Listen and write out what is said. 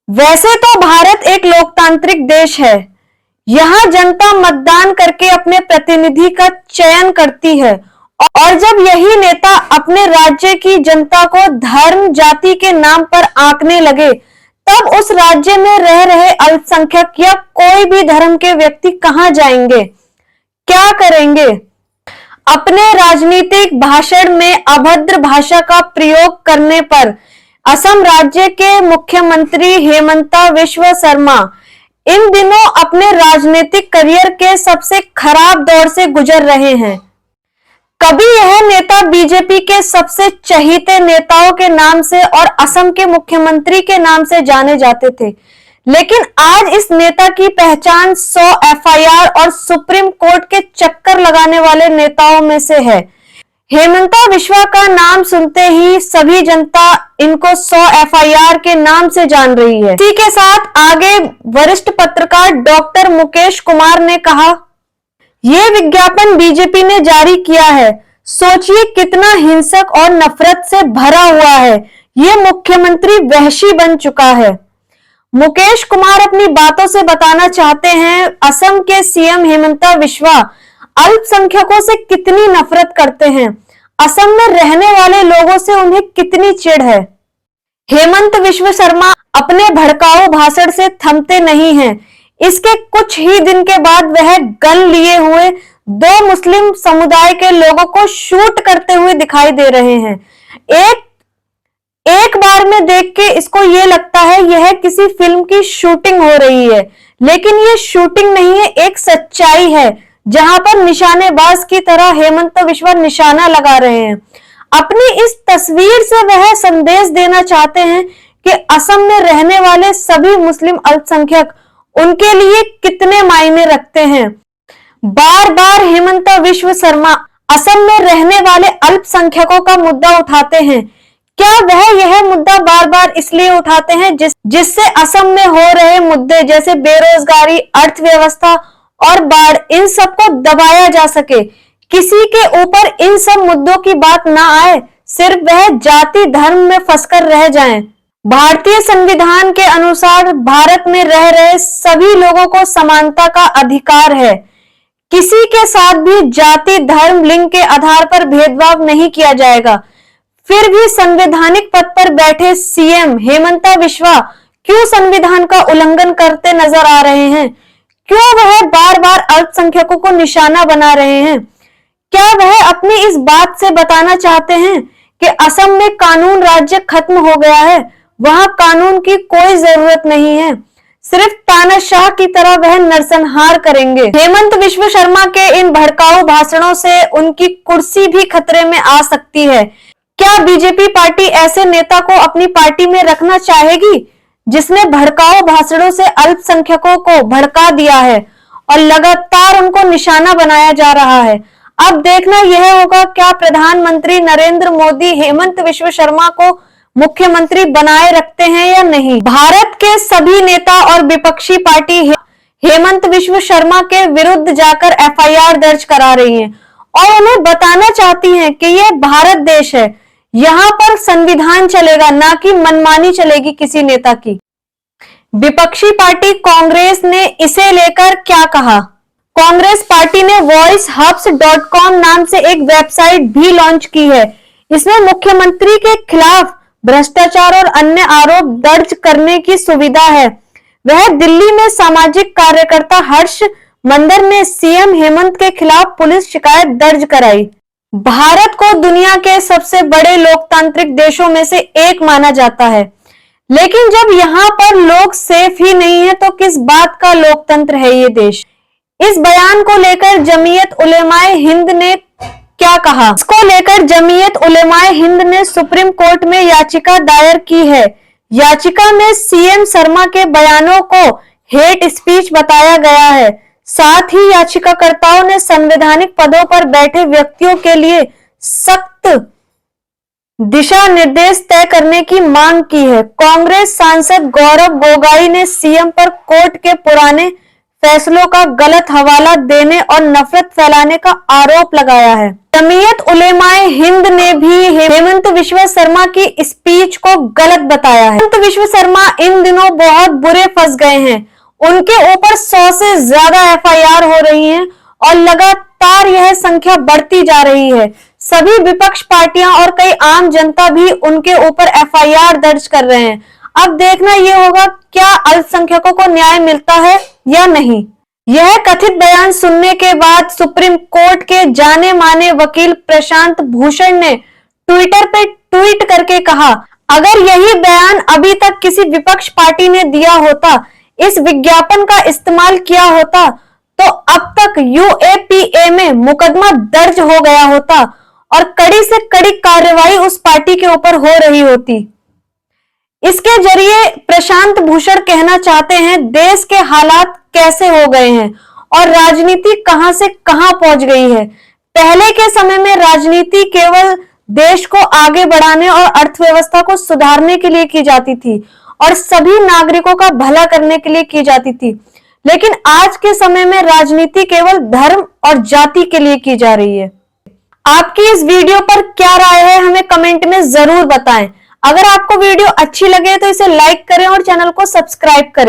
वैसे तो भारत एक लोकतांत्रिक देश है। यहाँ जनता मतदान करके अपने प्रतिनिधि का चयन करती है और जब यही नेता अपने राज्य की जनता को धर्म जाति के नाम पर आंकने लगे, तब उस राज्य में रह रहे अल्पसंख्यक या कोई भी धर्म के व्यक्ति कहां जाएंगे, क्या करेंगे? अपने राजनीतिक भाषण में अभद्र भाषा का प्रयोग करने पर असम राज्य के मुख्यमंत्री हेमंता बिस्वा शर्मा इन दिनों अपने राजनीतिक करियर के सबसे खराब दौर से गुजर रहे हैं। कभी यह नेता बीजेपी के सबसे चहीते नेताओं के नाम से और असम के मुख्यमंत्री के नाम से जाने जाते थे, लेकिन आज इस नेता की पहचान 100 एफआईआर और सुप्रीम कोर्ट के चक्कर लगाने वाले नेताओं में से है। हेमंता बिस्वा का नाम सुनते ही सभी जनता इनको 100 एफआईआर के नाम से जान रही है। इसी के साथ आगे वरिष्ठ पत्रकार डॉक्टर मुकेश कुमार ने कहा, ये विज्ञापन बीजेपी ने जारी किया है, सोचिए कितना हिंसक और नफरत से भरा हुआ है। ये मुख्यमंत्री वहशी बन चुका है। मुकेश कुमार अपनी बातों से बताना चाहते हैं असम के सीएम हेमंता बिस्वा अल्पसंख्यकों से कितनी नफरत करते हैं, असम में रहने वाले लोगों से उन्हें कितनी चिढ़ है। हेमंत बिस्वा शर्मा अपने भड़काऊ भाषण से थमते नहीं हैं। इसके कुछ ही दिन के बाद वह गन लिए हुए 2 मुस्लिम समुदाय के लोगों को शूट करते हुए दिखाई दे रहे हैं। एक बार में देख के इसको ये लगता है यह किसी फिल्म की शूटिंग हो रही है, लेकिन ये शूटिंग नहीं है, एक सच्चाई है जहां पर निशानेबाज की तरह हेमंत बिस्वा निशाना लगा रहे हैं। अपनी इस तस्वीर से वह संदेश देना चाहते हैं कि असम में रहने वाले सभी मुस्लिम अल्पसंख्यक उनके लिए कितने मायने रखते हैं। बार बार हेमंत बिस्वा शर्मा असम में रहने वाले अल्पसंख्यकों का मुद्दा उठाते हैं। क्या वह यह मुद्दा बार बार इसलिए उठाते हैं जिससे असम में हो रहे मुद्दे जैसे बेरोजगारी, अर्थव्यवस्था और बाढ़, इन सबको दबाया जा सके, किसी के ऊपर इन सब मुद्दों की बात ना आए, सिर्फ वह जाति धर्म में फंसकर रह जाएं। भारतीय संविधान के अनुसार भारत में रह रहे सभी लोगों को समानता का अधिकार है। किसी के साथ भी जाति, धर्म, लिंग के आधार पर भेदभाव नहीं किया जाएगा। फिर भी संवैधानिक पद पर बैठे सीएम हेमंता बिस्वा क्यों संविधान का उल्लंघन करते नजर आ रहे हैं? क्यों वह बार बार अल्पसंख्यकों को निशाना बना रहे हैं? क्या वह अपनी इस बात से बताना चाहते हैं कि असम में कानून राज्य खत्म हो गया है, वहां कानून की कोई जरूरत नहीं है, सिर्फ तानाशाह की तरह वह नरसंहार करेंगे? हेमंत बिस्वा शर्मा के इन भड़काऊ भाषणों से उनकी कुर्सी भी खतरे में आ सकती है। क्या बीजेपी पार्टी ऐसे नेता को अपनी पार्टी में रखना चाहेगी जिसने भड़काऊ भाषणों से अल्पसंख्यकों को भड़का दिया है और लगातार उनको निशाना बनाया जा रहा है? अब देखना यह होगा क्या प्रधानमंत्री नरेंद्र मोदी हेमंत बिस्वा शर्मा को मुख्यमंत्री बनाए रखते हैं या नहीं। भारत के सभी नेता और विपक्षी पार्टी हेमंत बिस्वा शर्मा के विरुद्ध जाकर एफआईआर दर्ज करा रही हैं और उन्हें बताना चाहती हैं कि यह भारत देश है, यहाँ पर संविधान चलेगा, ना कि मनमानी चलेगी किसी नेता की। विपक्षी पार्टी कांग्रेस ने इसे लेकर क्या कहा? कांग्रेस पार्टी ने voicehubs.com नाम से एक वेबसाइट भी लॉन्च की है। इसमें मुख्यमंत्री के खिलाफ भ्रष्टाचार और अन्य आरोप दर्ज करने की सुविधा है। वह दिल्ली में सामाजिक कार्यकर्ता हर्ष मंदर ने सीएम हेमंत के खिलाफ पुलिस शिकायत दर्ज कराई। भारत को दुनिया के सबसे बड़े लोकतांत्रिक देशों में से एक माना जाता है, लेकिन जब यहाँ पर लोग सेफ ही नहीं है तो किस बात का लोकतंत्र है ये देश? इस बयान को लेकर जमीयत उलेमाए हिंद ने क्या कहा? इसको लेकर जमीयत उलेमाए हिंद ने सुप्रीम कोर्ट में याचिका दायर की है। याचिका में सीएम शर्मा के बयानों को हेट स्पीच बताया गया है। साथ ही याचिकाकर्ताओं ने संवैधानिक पदों पर बैठे व्यक्तियों के लिए सख्त दिशा निर्देश तय करने की मांग की है। कांग्रेस सांसद गौरव गोगाई ने सीएम पर कोर्ट के पुराने फैसलों का गलत हवाला देने और नफरत फैलाने का आरोप लगाया है। जमीयत उलेमाए हिंद ने भी हेमंत बिश्वा शर्मा की स्पीच को गलत बताया है। हेमंत बिश्वा शर्मा इन दिनों बहुत बुरे फंस गए हैं। उनके ऊपर 100 से ज्यादा FIR हो रही हैं और लगातार यह संख्या बढ़ती जा रही है। सभी विपक्ष पार्टियां और कई आम जनता भी उनके ऊपर FIR दर्ज कर रहे हैं। अब देखना यह होगा क्या अल्पसंख्यकों को न्याय मिलता है या नहीं। यह कथित बयान सुनने के बाद सुप्रीम कोर्ट के जाने माने वकील प्रशांत भूषण ने ट्विटर पे ट्वीट करके कहा, अगर यही बयान अभी तक किसी विपक्ष पार्टी ने दिया होता, इस विज्ञापन का इस्तेमाल किया होता, तो अब तक UAPA में मुकदमा दर्ज हो गया होता और कड़ी से कड़ी कार्रवाई उस पार्टी के ऊपर हो रही होती। इसके जरिए प्रशांत भूषण कहना चाहते हैं देश के हालात कैसे हो गए हैं और राजनीति कहां से कहां पहुंच गई है। पहले के समय में राजनीति केवल देश को आगे बढ़ाने और अर्थव्यवस्था को सुधारने के लिए की जाती थी और सभी नागरिकों का भला करने के लिए की जाती थी, लेकिन आज के समय में राजनीति केवल धर्म और जाति के लिए की जा रही है। आपकी इस वीडियो पर क्या राय है हमें कमेंट में जरूर बताएं। अगर आपको वीडियो अच्छी लगे तो इसे लाइक करें और चैनल को सब्सक्राइब करें।